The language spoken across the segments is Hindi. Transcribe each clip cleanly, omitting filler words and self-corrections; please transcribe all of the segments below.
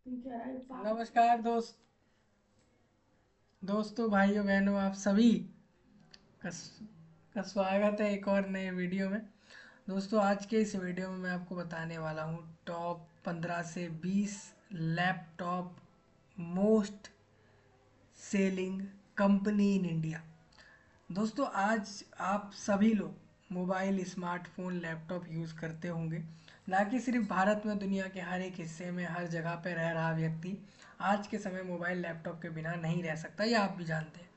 नमस्कार दोस्तों भाइयों बहनों, आप सभी का स्वागत है एक और नए वीडियो में। दोस्तों, आज के इस वीडियो में मैं आपको बताने वाला हूँ टॉप 15 से 20 laptop most selling company in India. दोस्तों, आज आप सभी लोग मोबाइल, स्मार्टफोन, लैपटॉप यूज़ करते होंगे। ना कि सिर्फ भारत में, दुनिया के हर एक हिस्से में, हर जगह पे रह रहा व्यक्ति आज के समय मोबाइल लैपटॉप के बिना नहीं रह सकता, ये आप भी जानते हैं।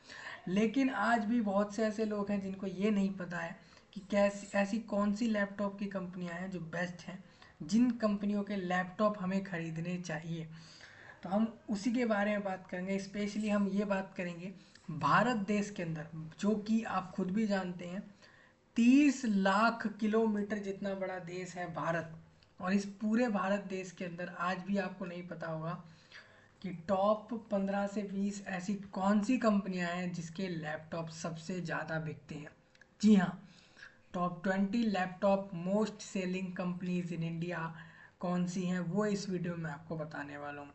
लेकिन आज भी बहुत से ऐसे लोग हैं जिनको ये नहीं पता है कि कैसी ऐसी कौन सी लैपटॉप की कंपनियां हैं जो बेस्ट हैं, जिन कंपनियों के लैपटॉप हमें खरीदने चाहिए। तो हम उसी के बारे में बात करेंगे। स्पेशली हम ये बात करेंगे भारत देश के अंदर, जो कि आप खुद भी जानते हैं 30 लाख किलोमीटर जितना बड़ा देश है भारत। और इस पूरे भारत देश के अंदर आज भी आपको नहीं पता होगा कि टॉप 15 से 20 ऐसी कौन सी कंपनियां हैं जिसके लैपटॉप सबसे ज़्यादा बिकते हैं। जी हाँ, top 20 laptop most selling companies in India कौन सी हैं, वो इस वीडियो में आपको बताने वाला हूँ।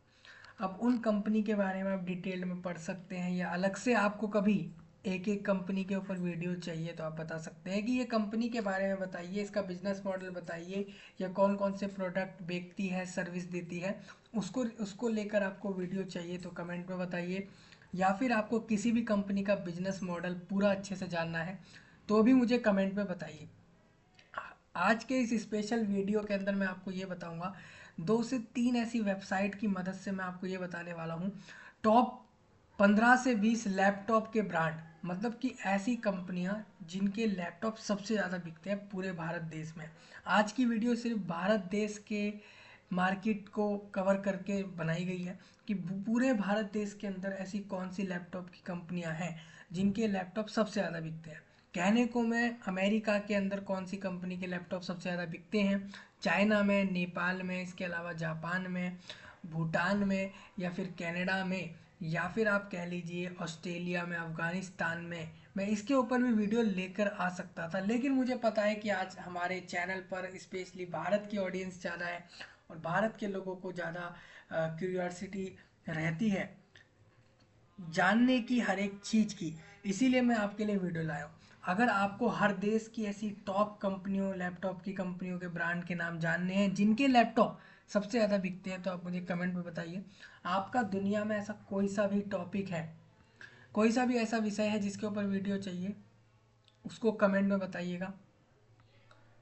अब उन कंपनी के बारे में आप डिटेल में पढ़ सकते हैं, या अलग से आपको कभी एक एक कंपनी के ऊपर वीडियो चाहिए तो आप बता सकते हैं कि ये कंपनी के बारे में बताइए, इसका बिजनेस मॉडल बताइए, या कौन कौन से प्रोडक्ट बेचती है, सर्विस देती है। उसको उसको लेकर आपको वीडियो चाहिए तो कमेंट में बताइए। या फिर आपको किसी भी कंपनी का बिजनेस मॉडल पूरा अच्छे से जानना है तो भी मुझे कमेंट में बताइए। आज के इस स्पेशल वीडियो के अंदर मैं आपको ये बताऊंगा, 2 से 3 ऐसी वेबसाइट की मदद से मैं आपको ये बताने वाला हूँ टॉप 15 से 20 लैपटॉप के ब्रांड, मतलब कि ऐसी कंपनियां जिनके लैपटॉप सबसे ज़्यादा बिकते हैं पूरे भारत देश में। आज की वीडियो सिर्फ भारत देश के मार्केट को कवर करके बनाई गई है कि पूरे भारत देश के अंदर ऐसी कौन सी लैपटॉप की कंपनियां हैं जिनके लैपटॉप सबसे ज़्यादा बिकते हैं। कहने को मैं अमेरिका के अंदर कौन सी कंपनी के लैपटॉप सबसे ज़्यादा बिकते हैं, चाइना में, नेपाल में, इसके अलावा जापान में, भूटान में, या फिर कनाडा में, या फिर आप कह लीजिए ऑस्ट्रेलिया में, अफगानिस्तान में, मैं इसके ऊपर भी वीडियो लेकर आ सकता था। लेकिन मुझे पता है कि आज हमारे चैनल पर स्पेशली भारत की ऑडियंस ज़्यादा है और भारत के लोगों को ज़्यादा क्यूरियोसिटी रहती है जानने की, हर एक चीज़ की। इसीलिए मैं आपके लिए वीडियो लाया हूँ। अगर आपको हर देश की ऐसी टॉप कंपनियों, लैपटॉप की कंपनियों के ब्रांड के नाम जानने हैं जिनके लैपटॉप सबसे ज़्यादा बिकते हैं, तो आप मुझे कमेंट में बताइए। आपका दुनिया में ऐसा कोई सा भी टॉपिक है, कोई सा भी ऐसा विषय है जिसके ऊपर वीडियो चाहिए, उसको कमेंट में बताइएगा,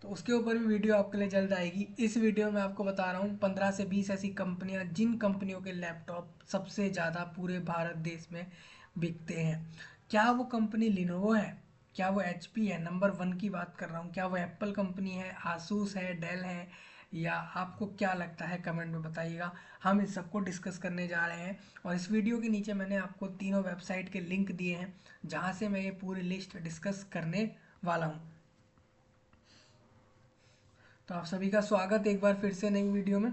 तो उसके ऊपर भी वीडियो आपके लिए जल्द आएगी। इस वीडियो में आपको बता रहा हूँ 15 से 20 ऐसी कंपनियां जिन कंपनियों के लैपटॉप सबसे ज़्यादा पूरे भारत देश में बिकते हैं। क्या वो कंपनी लिनोवो है, क्या वो एचपी है, नंबर 1 की बात कर रहा हूँ, क्या वो एप्पल कंपनी है, आसूस है, डेल है, या आपको क्या लगता है, कमेंट में बताइएगा। हम इस सबको डिस्कस करने जा रहे हैं। और इस वीडियो के नीचे मैंने आपको तीनों वेबसाइट के लिंक दिए हैं जहाँ से मैं ये पूरी लिस्ट डिस्कस करने वाला हूँ। तो आप सभी का स्वागत एक बार फिर से नई वीडियो में।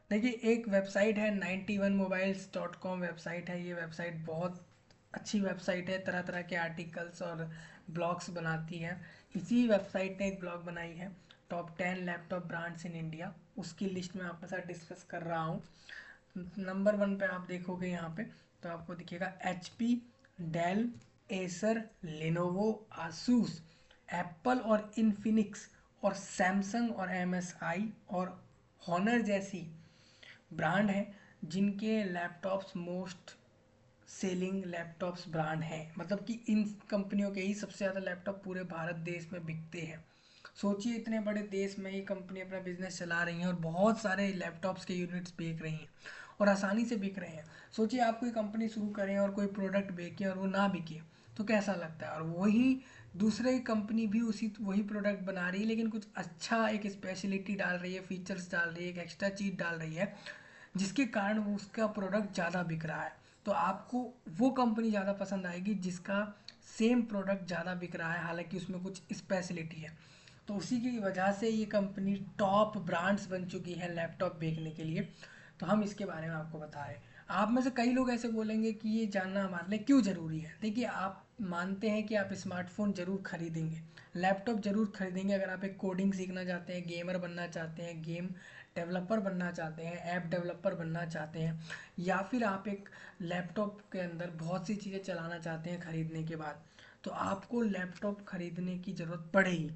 देखिए, एक वेबसाइट है 91mobiles.com वेबसाइट है। ये वेबसाइट बहुत अच्छी वेबसाइट है, तरह तरह के आर्टिकल्स और ब्लॉग्स बनाती है। इसी वेबसाइट ने एक ब्लॉग बनाई है top 10 laptop brands in India, उसकी लिस्ट में आपके साथ डिस्कस कर रहा हूँ। नंबर 1 पे आप देखोगे यहाँ पे, तो आपको दिखेगा HP, Dell, Acer, Lenovo, Asus, Apple और इन्फिनिक्स, और सैमसंग और एमएसआई और हॉनर जैसी ब्रांड हैं जिनके laptops most selling laptops brand हैं। मतलब कि इन कंपनियों के ही सबसे ज़्यादा लैपटॉप पूरे भारत देश में बिकते हैं। सोचिए, इतने बड़े देश में ये कंपनी अपना बिजनेस चला रही हैं और बहुत सारे लैपटॉप्स के यूनिट्स बेच रही हैं और आसानी से बिक रहे हैं। सोचिए, आप कोई कंपनी शुरू करें और कोई प्रोडक्ट बेचें और वो ना बिके तो कैसा लगता है। और वही दूसरे कंपनी भी उसी वही प्रोडक्ट बना रही है, लेकिन कुछ अच्छा एक स्पेशलिटी डाल रही है, फीचर्स डाल रही है, एक एक्स्ट्रा चीज़ डाल रही है, जिसके कारण वो उसका प्रोडक्ट ज़्यादा बिक रहा है। तो आपको वो कंपनी ज़्यादा पसंद आएगी जिसका सेम प्रोडक्ट ज़्यादा बिक रहा है, हालांकि उसमें कुछ स्पेशलिटी है। तो उसी की वजह से ये कंपनी टॉप ब्रांड्स बन चुकी है लैपटॉप बेचने के लिए। तो हम इसके बारे में आपको बता रहे हैं। आप में से कई लोग ऐसे बोलेंगे कि ये जानना हमारे लिए क्यों ज़रूरी है। देखिए, आप मानते हैं कि आप स्मार्टफोन ज़रूर खरीदेंगे, लैपटॉप ज़रूर खरीदेंगे अगर आप एक कोडिंग सीखना चाहते हैं, गेमर बनना चाहते हैं, गेम डेवलपर बनना चाहते हैं, ऐप डेवलपर बनना चाहते हैं, या फिर आप एक लैपटॉप के अंदर बहुत सी चीज़ें चलाना चाहते हैं खरीदने के बाद, तो आपको लैपटॉप खरीदने की ज़रूरत पड़ेगी।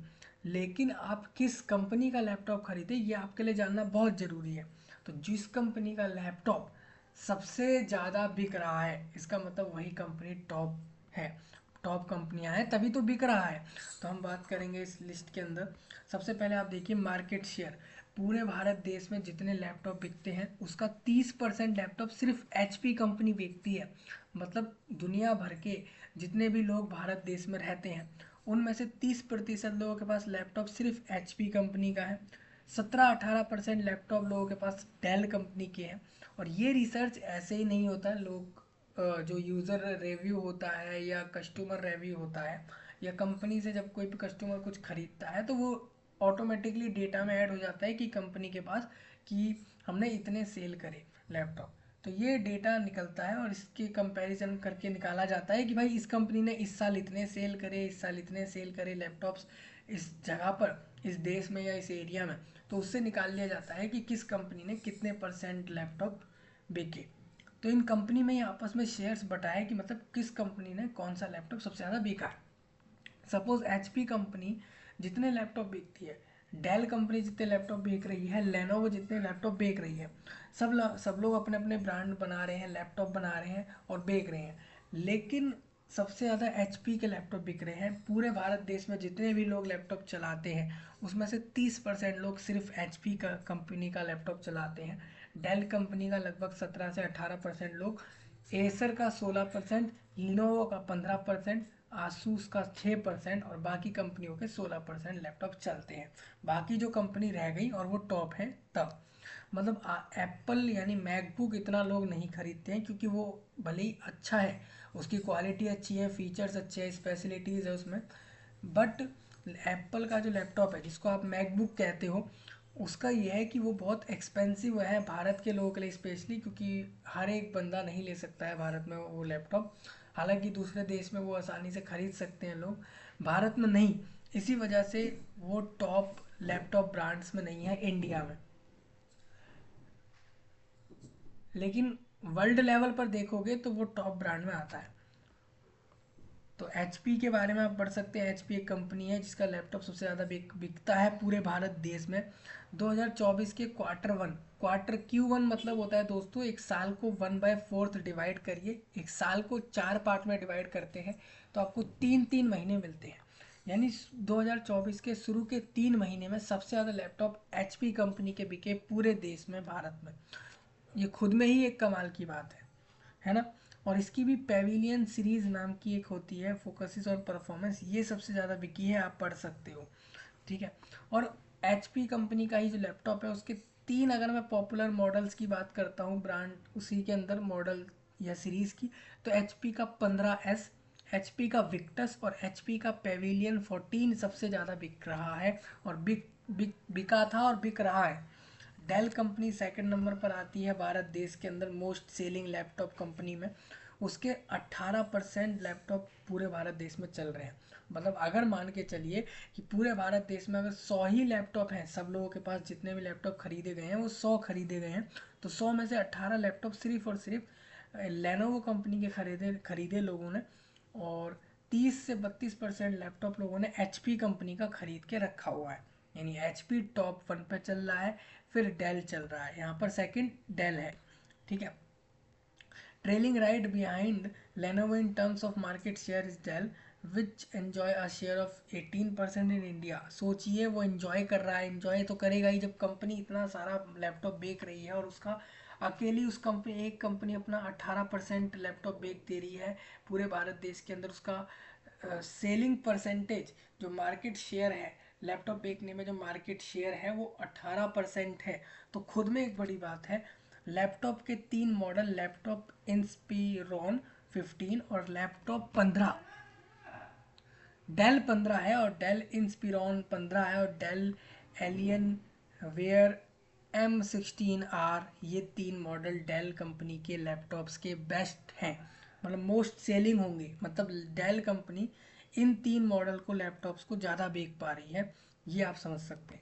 लेकिन आप किस कंपनी का लैपटॉप खरीदें ये आपके लिए जानना बहुत ज़रूरी है। तो जिस कंपनी का लैपटॉप सबसे ज़्यादा बिक रहा है, इसका मतलब वही कंपनी टॉप है, टॉप कंपनियां हैं तभी तो बिक रहा है। तो हम बात करेंगे इस लिस्ट के अंदर। सबसे पहले आप देखिए मार्केट शेयर, पूरे भारत देश में जितने लैपटॉप बिकते हैं उसका 30% लैपटॉप सिर्फ एचपी कंपनी बेचती है। मतलब दुनिया भर के जितने भी लोग भारत देश में रहते हैं उनमें से 30% लोगों के पास लैपटॉप सिर्फ एचपी कंपनी का है। 17-18% लैपटॉप लोगों के पास डेल कंपनी के हैं। और ये रिसर्च ऐसे ही नहीं होता है, लोग जो यूज़र रिव्यू होता है या कस्टमर रिव्यू होता है या कंपनी से जब कोई भी कस्टमर कुछ खरीदता है तो वो ऑटोमेटिकली डेटा में ऐड हो जाता है कि कंपनी के पास कि हमने इतने सेल करे लैपटॉप। तो ये डेटा निकलता है और इसके कंपैरिजन करके निकाला जाता है कि भाई इस कंपनी ने इस साल इतने सेल करे, इस साल इतने सेल करे लैपटॉप्स इस जगह पर, इस देश में या इस एरिया में। तो उससे निकाल लिया जाता है कि किस कंपनी ने कितने परसेंट लैपटॉप बेचे। तो इन कंपनी में ही आपस में शेयर्स बटाए कि मतलब किस कंपनी ने कौन सा लैपटॉप सबसे ज़्यादा बेचा है। सपोज एचपी कंपनी जितने लैपटॉप बेचती है, डेल कंपनी जितने लैपटॉप बेच रही है, लेनोवो जितने लैपटॉप बेच रही है, सब लोग अपने अपने ब्रांड बना रहे हैं, लैपटॉप बना रहे हैं और बेच रहे हैं। लेकिन सबसे ज़्यादा एचपी के लैपटॉप बिक रहे हैं। पूरे भारत देश में जितने भी लोग लैपटॉप चलाते हैं उसमें से 30% लोग सिर्फ एचपी का कंपनी का लैपटॉप चलाते हैं। डेल कंपनी का लगभग 17 से 18% लोग, एसर का 16%, लिनोवो का 15%, आसूस का 6% और बाकी कंपनियों के 16% लैपटॉप चलते हैं। बाकी जो कंपनी रह गई और वो टॉप है तब। मतलब एप्पल यानी मैकबुक इतना लोग नहीं खरीदते हैं क्योंकि वो भले ही अच्छा है, उसकी क्वालिटी अच्छी है, फीचर्स अच्छे हैं, स्पेशलिटीज़ है उसमें, बट एप्पल का जो लैपटॉप है जिसको आप मैकबुक कहते हो उसका यह है कि वो बहुत एक्सपेंसिव है भारत के लोगों के लिए स्पेशली, क्योंकि हर एक बंदा नहीं ले सकता है भारत में वो लैपटॉप। हालांकि दूसरे देश में वो आसानी से खरीद सकते हैं लोग, भारत में नहीं। इसी वजह से वो टॉप लैपटॉप ब्रांड्स में नहीं है इंडिया में। लेकिन वर्ल्ड लेवल पर देखोगे तो वो टॉप ब्रांड में आता है। तो एचपी के बारे में आप पढ़ सकते हैं। एचपी एक कंपनी है जिसका लैपटॉप सबसे ज़्यादा बिकता है पूरे भारत देश में। 2024 के क्वार्टर 1, क्वार्टर Q1 मतलब होता है दोस्तों, एक साल को 1/4 डिवाइड करिए, एक साल को 4 पार्ट में डिवाइड करते हैं तो आपको 3-3 महीने मिलते हैं। यानी 2024 के शुरू के 3 महीने में सबसे ज़्यादा लैपटॉप एचपी कंपनी के बिके पूरे देश में, भारत में। ये खुद में ही एक कमाल की बात है ना। और इसकी भी पेविलियन सीरीज नाम की एक होती है, फोकसिस और परफॉर्मेंस, ये सबसे ज़्यादा बिकी है, आप पढ़ सकते हो। ठीक है। और एचपी कंपनी का ही जो लैपटॉप है उसके 3, अगर मैं पॉपुलर मॉडल्स की बात करता हूँ ब्रांड उसी के अंदर मॉडल या सीरीज़ की, तो एचपी का 15S, एचपी का विक्टस और एचपी का पेविलियन 14 सबसे ज़्यादा बिक रहा है और बिका था और बिक रहा है। डेल कंपनी सेकंड नंबर पर आती है भारत देश के अंदर मोस्ट सेलिंग लैपटॉप कंपनी में। उसके 18% लैपटॉप पूरे भारत देश में चल रहे हैं। मतलब अगर मान के चलिए कि पूरे भारत देश में अगर 100 ही लैपटॉप हैं, सब लोगों के पास जितने भी लैपटॉप खरीदे गए हैं वो 100 खरीदे गए हैं, तो 100 में से 18 लैपटॉप सिर्फ और सिर्फ लेनोवो कंपनी के खरीदे लोगों ने। और 30 से 32% लैपटॉप लोगों ने एचपी कंपनी का खरीद के रखा हुआ है। यानी एचपी टॉप 1 पे चल रहा है, फिर डेल चल रहा है, यहाँ पर सेकंड डेल है। ठीक है। Trailing right behind Lenovo in terms of market share is Dell which enjoy a share of 18% in India. सोचिए वो एंजॉय कर रहा है, एंजॉय तो करेगा ही जब कंपनी इतना सारा लैपटॉप बेच रही है और उसका अकेली उस कंपनी एक कंपनी अपना 18% लैपटॉप बेच दे रही है पूरे भारत देश के अंदर। उसका सेलिंग परसेंटेज जो मार्केट शेयर है, लैपटॉप बेचने में जो मार्केट शेयर है वो 18% है। तो खुद में एक बड़ी बात है। लैपटॉप के 3 मॉडल, लैपटॉप इंस्पिरॉन 15 और लैपटॉप 15, डेल 15 है और डेल इंस्पिरॉन 15 है और डेल एलियन वेयर M16R, ये 3 मॉडल डेल कंपनी के लैपटॉप्स के बेस्ट हैं। मतलब मोस्ट सेलिंग होंगे, मतलब डेल कंपनी इन 3 मॉडल को लैपटॉप्स को ज़्यादा बेच पा रही है, ये आप समझ सकते हैं।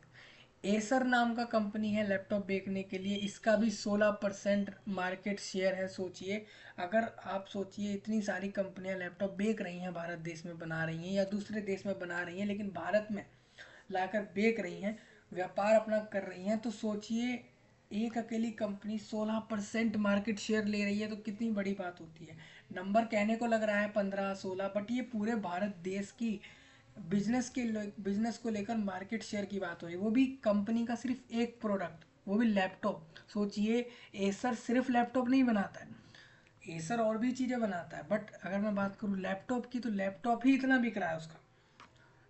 एसर नाम का कंपनी है लैपटॉप बेचने के लिए, इसका भी 16% मार्केट शेयर है। सोचिए, अगर आप सोचिए इतनी सारी कंपनियां लैपटॉप बेच रही हैं, भारत देश में बना रही हैं या दूसरे देश में बना रही हैं, लेकिन भारत में लाकर बेच रही हैं, व्यापार अपना कर रही हैं, तो सोचिए एक अकेली कंपनी 16% मार्केट शेयर ले रही है तो कितनी बड़ी बात होती है। नंबर कहने को लग रहा है 15-16, बट ये पूरे भारत देश की बिजनेस को लेकर मार्केट शेयर की बात हो रही है, वो भी कंपनी का सिर्फ एक प्रोडक्ट, वो भी लैपटॉप। सोचिए, एसर सिर्फ लैपटॉप नहीं बनाता है, एसर और भी चीज़ें बनाता है, बट अगर मैं बात करूँ लैपटॉप की तो लैपटॉप ही इतना बिक रहा है उसका।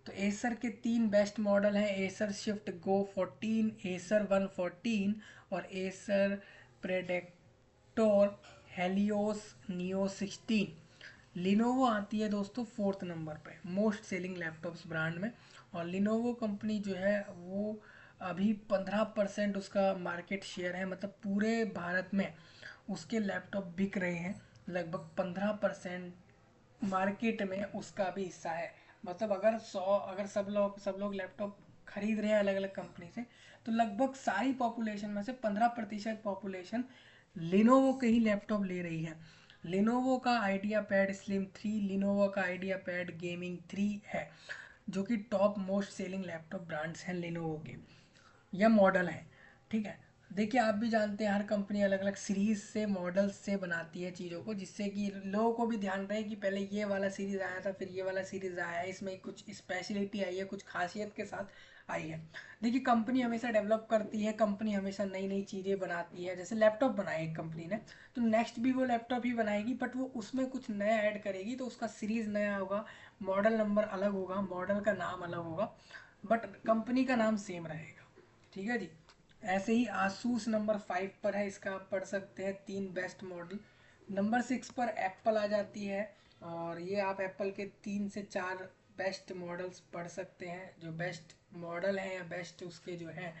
तो एसर के 3 बेस्ट मॉडल हैं, एसर शिफ्ट गो 14, एसर 114 और एसर प्रेडेक्टोर हेलियोस नियो 16। लिनोवो आती है दोस्तों 4th नंबर पे मोस्ट सेलिंग लैपटॉप्स ब्रांड में। और लिनोवो कंपनी जो है वो अभी 15% उसका मार्केट शेयर है, मतलब पूरे भारत में उसके लैपटॉप बिक रहे हैं। लगभग 15% मार्केट में उसका भी हिस्सा है। मतलब अगर सब लोग लैपटॉप खरीद रहे हैं अलग अलग कंपनी से, तो लगभग सारी पॉपुलेशन में से 15% पॉपुलेशन लिनोवो के ही लैपटॉप ले रही है। लिनोवो का आइडिया पैड स्लिम 3, लिनोवो का आइडिया पैड गेमिंग 3 है, जो कि top most selling laptop brands हैं लिनोवो के, या मॉडल है। ठीक है, देखिए आप भी जानते हैं हर कंपनी अलग अलग सीरीज से मॉडल्स से बनाती है चीज़ों को, जिससे कि लोगों को भी ध्यान रहे कि पहले ये वाला सीरीज़ आया था, फिर ये वाला सीरीज़ आया है, इसमें कुछ स्पेशलिटी आई है, कुछ खासियत के साथ आई है। देखिए कंपनी हमेशा डेवलप करती है, कंपनी हमेशा नई नई चीज़ें बनाती है। जैसे लैपटॉप बनाए एक कंपनी ने, तो नेक्स्ट भी वो लैपटॉप ही बनाएगी, बट वो उसमें कुछ नया ऐड करेगी, तो उसका सीरीज़ नया होगा, मॉडल नंबर अलग होगा, मॉडल का नाम अलग होगा, बट कंपनी का नाम सेम रहेगा। ठीक है जी। ऐसे ही आसूस नंबर 5 पर है, इसका आप पढ़ सकते हैं 3 बेस्ट मॉडल। नंबर 6 पर एप्पल आ जाती है, और ये आप एप्पल के 3 से 4 बेस्ट मॉडल्स पढ़ सकते हैं, जो बेस्ट मॉडल हैं या बेस्ट उसके जो हैं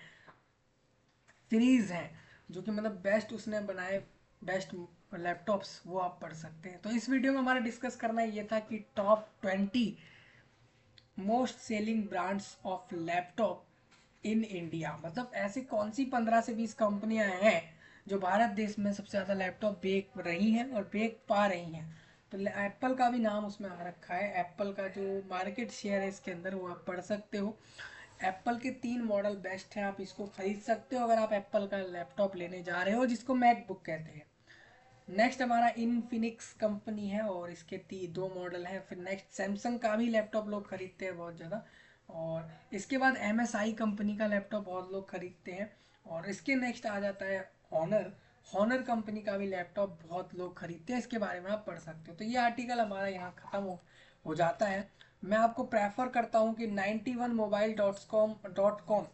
सीरीज हैं, जो कि मतलब बेस्ट उसने बनाए बेस्ट लैपटॉप्स, वो आप पढ़ सकते हैं। तो इस वीडियो में हमारा डिस्कस करना ये था कि top 20 most selling brands of laptop in India, मतलब ऐसी कौन सी 15 से 20 कंपनियां हैं जो भारत देश में सबसे ज़्यादा लैपटॉप बेच रही हैं और बेच पा रही हैं। तो एप्पल का भी नाम उसमें आ रखा है, एप्पल का जो मार्केट शेयर है इसके अंदर, वो आप पढ़ सकते हो। एप्पल के 3 मॉडल बेस्ट हैं, आप इसको खरीद सकते हो अगर आप एप्पल का लैपटॉप लेने जा रहे हो, जिसको मैकबुक कहते हैं। नेक्स्ट हमारा इनफिनिक्स कंपनी है, और इसके 2 मॉडल हैं। फिर नेक्स्ट सैमसंग का भी लैपटॉप लोग खरीदते हैं बहुत ज़्यादा, और इसके बाद एमएसआई कंपनी का लैपटॉप बहुत लोग खरीदते हैं। और इसके नेक्स्ट आ जाता है हॉनर, हॉनर कंपनी का भी लैपटॉप बहुत लोग खरीदते हैं, इसके बारे में आप पढ़ सकते हो। तो ये आर्टिकल हमारा यहाँ ख़त्म हो जाता है। मैं आपको प्रेफर करता हूँ कि 91mobile.com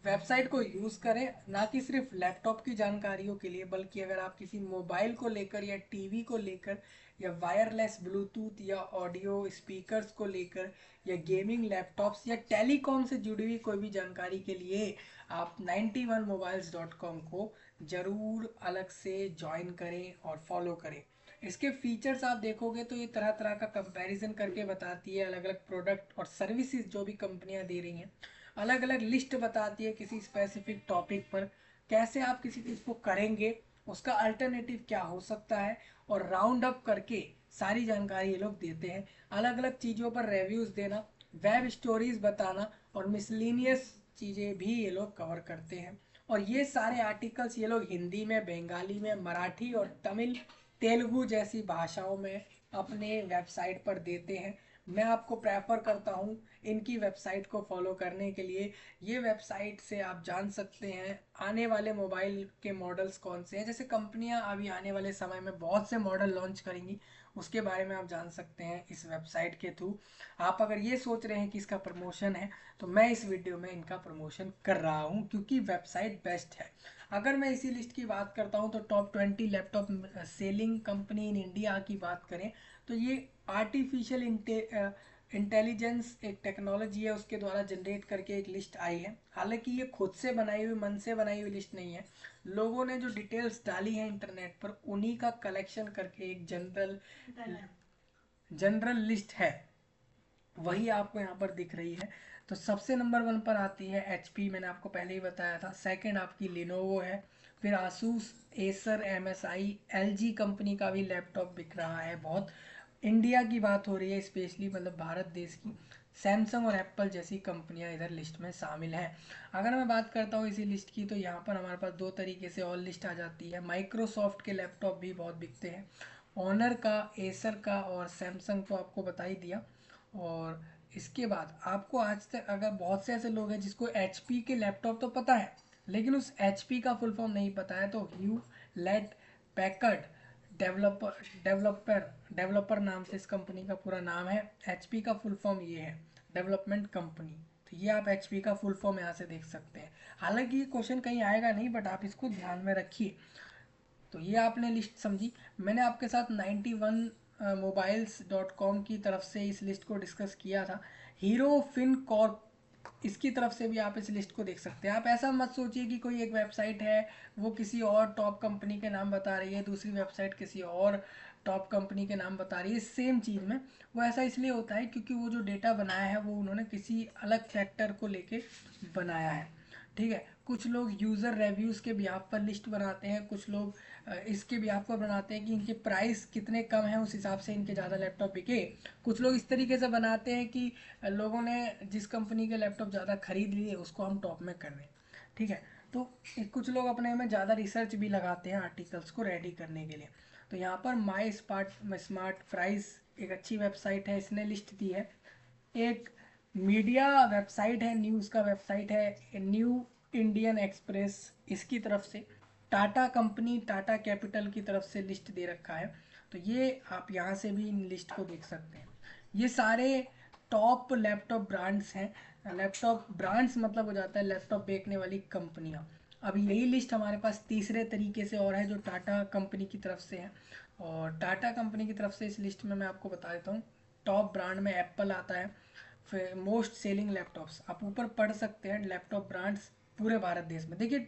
वेबसाइट को यूज़ करें, ना कि सिर्फ लैपटॉप की जानकारियों के लिए, बल्कि अगर आप किसी मोबाइल को लेकर या टीवी को लेकर या वायरलेस ब्लूटूथ या ऑडियो स्पीकर्स को लेकर या गेमिंग लैपटॉप्स या टेलीकॉम से जुड़ी हुई कोई भी जानकारी के लिए आप 91mobiles.com को ज़रूर अलग से ज्वाइन करें और फॉलो करें। इसके फीचर्स आप देखोगे तो ये तरह तरह का कंपैरिजन करके बताती है, अलग अलग प्रोडक्ट और सर्विसेज जो भी कंपनियां दे रही हैं, अलग अलग लिस्ट बताती है किसी स्पेसिफिक टॉपिक पर, कैसे आप किसी चीज़ को करेंगे, उसका अल्टरनेटिव क्या हो सकता है, और राउंड अप करके सारी जानकारी ये लोग देते हैं। अलग अलग चीज़ों पर रिव्यूज़ देना, वेब स्टोरीज बताना और मिसलिनियस चीज़ें भी ये लोग कवर करते हैं। और ये सारे आर्टिकल्स ये लोग हिंदी में, बंगाली में, मराठी और तमिल तेलुगु जैसी भाषाओं में अपने वेबसाइट पर देते हैं। मैं आपको प्रेफर करता हूँ इनकी वेबसाइट को फॉलो करने के लिए। ये वेबसाइट से आप जान सकते हैं आने वाले मोबाइल के मॉडल्स कौन से हैं, जैसे कंपनियां अभी आने वाले समय में बहुत से मॉडल लॉन्च करेंगी, उसके बारे में आप जान सकते हैं इस वेबसाइट के थ्रू। आप अगर ये सोच रहे हैं कि इसका प्रमोशन है, तो मैं इस वीडियो में इनका प्रमोशन कर रहा हूँ, क्योंकि वेबसाइट बेस्ट है। अगर मैं इसी लिस्ट की बात करता हूँ तो top 20 laptop selling company in India की बात करें, तो ये आर्टिफिशियल इंटेलिजेंस एक टेक्नोलॉजी है, उसके द्वारा जनरेट करके एक लिस्ट आई है। हालांकि ये खुद से बनाई हुई, मन से बनाई हुई लिस्ट नहीं है, लोगों ने जो डिटेल्स डाली हैं इंटरनेट पर उन्हीं का कलेक्शन करके एक जनरल लिस्ट है, वही आपको यहाँ पर दिख रही है। तो सबसे नंबर 1 पर आती है HP, मैंने आपको पहले ही बताया था। सेकंड आपकी लिनोवो है, फिर Asus, Acer, MSI, LG company का भी लैपटॉप बिक रहा है बहुत। इंडिया की बात हो रही है स्पेशली, मतलब भारत देश की। सैमसंग और एप्पल जैसी कंपनियां इधर लिस्ट में शामिल हैं। अगर मैं बात करता हूँ इसी लिस्ट की, तो यहाँ पर हमारे पास दो तरीके से और लिस्ट आ जाती है। माइक्रोसॉफ्ट के लैपटॉप भी बहुत बिकते हैं, ऑनर का, एसर का और सैमसंग तो आपको बता ही दिया। और इसके बाद आपको आज तक अगर बहुत से ऐसे लोग हैं जिसको HP के लैपटॉप तो पता है, लेकिन उस HP का फुल फॉर्म नहीं पता है, तो ह्यू लेट पैकर्ड डेवलपर नाम से इस कंपनी का पूरा नाम है। HP का फुल फॉर्म ये है, डेवलपमेंट कंपनी। तो ये आप HP का फुल फॉर्म यहाँ से देख सकते हैं। हालांकि ये क्वेश्चन कहीं आएगा नहीं, बट आप इसको ध्यान में रखिए। तो ये आपने लिस्ट समझी। मैंने आपके साथ 91 mobiles.com की तरफ से इस लिस्ट को डिस्कस किया था। हीरो फिन कॉर्प, इसकी तरफ से भी आप इस लिस्ट को देख सकते हैं। आप ऐसा मत सोचिए कि कोई एक वेबसाइट है वो किसी और टॉप कंपनी के नाम बता रही है, दूसरी वेबसाइट किसी और टॉप कंपनी के नाम बता रही है सेम चीज़ में। वो ऐसा इसलिए होता है क्योंकि वो जो डेटा बनाया है वो उन्होंने किसी अलग फैक्टर को लेके बनाया है। ठीक है, कुछ लोग यूज़र रिव्यूज़ के बिहाफ पर लिस्ट बनाते हैं, कुछ लोग इसके बिहाफ पर बनाते हैं कि इनके प्राइस कितने कम हैं उस हिसाब से इनके ज़्यादा लैपटॉप बिके। कुछ लोग इस तरीके से बनाते हैं कि लोगों ने जिस कंपनी के लैपटॉप ज़्यादा खरीद लिए उसको हम टॉप में कर दें। ठीक है, तो कुछ लोग अपने में ज़्यादा रिसर्च भी लगाते हैं आर्टिकल्स को रेडी करने के लिए। तो यहाँ पर माई स्मार्ट प्राइस एक अच्छी वेबसाइट है, इसने लिस्ट दी है। एक मीडिया वेबसाइट है, न्यूज़ का वेबसाइट है, न्यू इंडियन एक्सप्रेस, इसकी तरफ से टाटा कंपनी, टाटा कैपिटल की तरफ से लिस्ट दे रखा है। तो ये आप यहाँ से भी इन लिस्ट को देख सकते हैं। ये सारे टॉप लैपटॉप ब्रांड्स हैं। लैपटॉप ब्रांड्स मतलब हो जाता है लैपटॉप बेचने वाली कंपनियां। अब यही लिस्ट हमारे पास तीसरे तरीके से और है जो टाटा कंपनी की तरफ से है। और टाटा कंपनी की तरफ से इस लिस्ट में मैं आपको बता देता हूँ। टॉप ब्रांड में एप्पल आता है, फिर मोस्ट सेलिंग लैपटॉप्स आप ऊपर पढ़ सकते हैं, लैपटॉप ब्रांड्स पूरे भारत देश में। देखिए,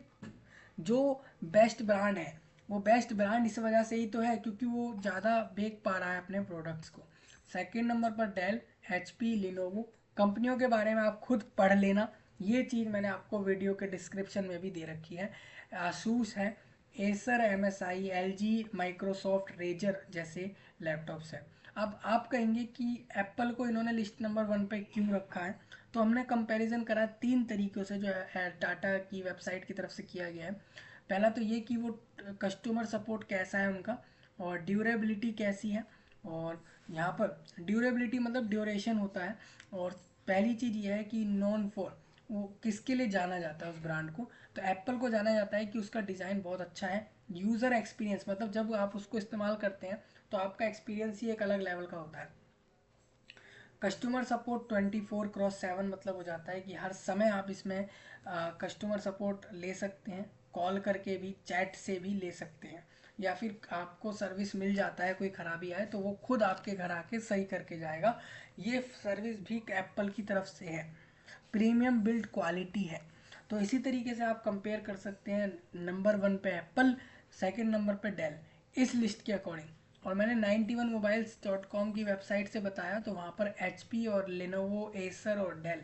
जो बेस्ट ब्रांड है वो बेस्ट ब्रांड इस वजह से ही तो है क्योंकि वो ज़्यादा बेच पा रहा है अपने प्रोडक्ट्स को। सेकंड नंबर पर डेल, HP, लिनोवो, कंपनियों के बारे में आप खुद पढ़ लेना, ये चीज़ मैंने आपको वीडियो के डिस्क्रिप्शन में भी दे रखी है। आसूस है, Acer, MSI, LG, Microsoft, Razer जैसे लैपटॉप्स हैं। अब आप कहेंगे कि एप्पल को इन्होंने लिस्ट नंबर 1 पे क्यों रखा है, तो हमने कंपैरिजन करा 3 तरीक़ों से जो है टाटा की वेबसाइट की तरफ से किया गया है। पहला तो ये कि वो कस्टमर सपोर्ट कैसा है उनका, और ड्यूरेबिलिटी कैसी है। और यहाँ पर ड्यूरेबिलिटी मतलब ड्यूरेशन होता है। और पहली चीज़ ये है कि नॉन फॉर, वो किसके लिए जाना जाता है उस ब्रांड को, तो एप्पल को जाना जाता है कि उसका डिज़ाइन बहुत अच्छा है। यूज़र एक्सपीरियंस मतलब जब आप उसको इस्तेमाल करते हैं तो आपका एक्सपीरियंस ही एक अलग लेवल का होता है। कस्टमर सपोर्ट 24/7 मतलब हो जाता है कि हर समय आप इसमें कस्टमर सपोर्ट ले सकते हैं, कॉल करके भी, चैट से भी ले सकते हैं, या फिर आपको सर्विस मिल जाता है, कोई ख़राबी आए तो वो खुद आपके घर आके सही करके जाएगा। ये सर्विस भी एप्पल की तरफ से है। प्रीमियम बिल्ड क्वालिटी है। तो इसी तरीके से आप कंपेयर कर सकते हैं, नंबर 1 पे एप्पल, सेकंड नंबर पे डेल, इस लिस्ट के अकॉर्डिंग। और मैंने 91mobiles.com की वेबसाइट से बताया तो वहाँ पर HP और लेनोवो, एसर और डेल,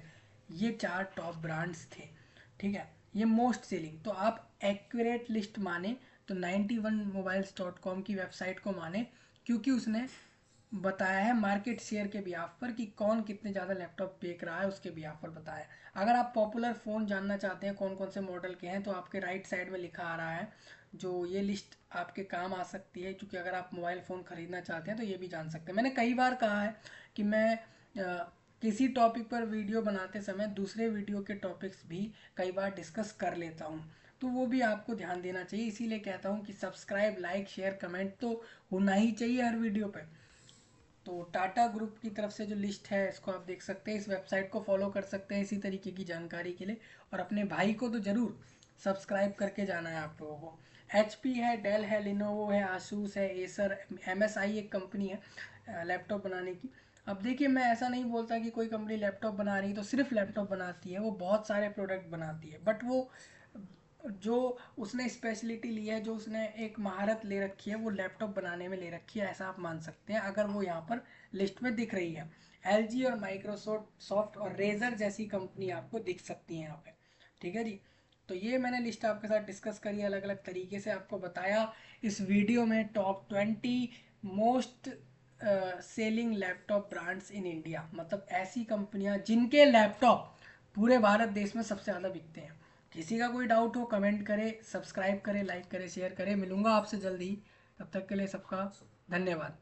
ये 4 टॉप ब्रांड्स थे। ठीक है, ये मोस्ट सेलिंग, तो आप एक्यूरेट लिस्ट माने तो 91mobiles.com की वेबसाइट को माने, क्योंकि उसने बताया है मार्केट शेयर के बिहाफ पर कि कौन कितने ज़्यादा लैपटॉप बेच रहा है, उसके बिहाफ पर बताया। अगर आप पॉपुलर फ़ोन जानना चाहते हैं कौन कौन से मॉडल के हैं, तो आपके राइट साइड में लिखा आ रहा है, जो ये लिस्ट आपके काम आ सकती है, क्योंकि अगर आप मोबाइल फ़ोन ख़रीदना चाहते हैं तो ये भी जान सकते हैं। मैंने कई बार कहा है कि मैं किसी टॉपिक पर वीडियो बनाते समय दूसरे वीडियो के टॉपिक्स भी कई बार डिस्कस कर लेता हूँ, तो वो भी आपको ध्यान देना चाहिए। इसीलिए कहता हूँ कि सब्सक्राइब, लाइक, शेयर, कमेंट तो होना ही चाहिए हर वीडियो पे। तो टाटा ग्रुप की तरफ से जो लिस्ट है इसको आप देख सकते हैं, इस वेबसाइट को फॉलो कर सकते हैं इसी तरीके की जानकारी के लिए। और अपने भाई को तो ज़रूर सब्सक्राइब करके जाना है आप लोगों को। HP है, डेल है, लिनोवो है, आसूस है, एसर, MSI एक कंपनी है लैपटॉप बनाने की, अब देखिए, मैं ऐसा नहीं बोलता कि कोई कंपनी लैपटॉप बना रही तो सिर्फ लैपटॉप बनाती है, वो बहुत सारे प्रोडक्ट बनाती है, बट वो जो उसने स्पेशलिटी ली है, जो उसने एक महारत ले रखी है, वो लैपटॉप बनाने में ले रखी है, ऐसा आप मान सकते हैं अगर वो यहाँ पर लिस्ट में दिख रही है। एलजी और माइक्रोसॉफ्ट सॉफ्ट और रेजर जैसी कंपनी आपको दिख सकती है यहाँ पे। ठीक है जी। तो ये मैंने लिस्ट आपके साथ डिस्कस करी, अलग अलग तरीके से आपको बताया इस वीडियो में top 20 most selling laptop brands in India, मतलब ऐसी कंपनियां जिनके लैपटॉप पूरे भारत देश में सबसे ज़्यादा बिकते हैं। किसी का कोई डाउट हो कमेंट करे, सब्सक्राइब करे, लाइक करे, शेयर करे। मिलूंगा आपसे जल्दी, तब तक के लिए सबका धन्यवाद।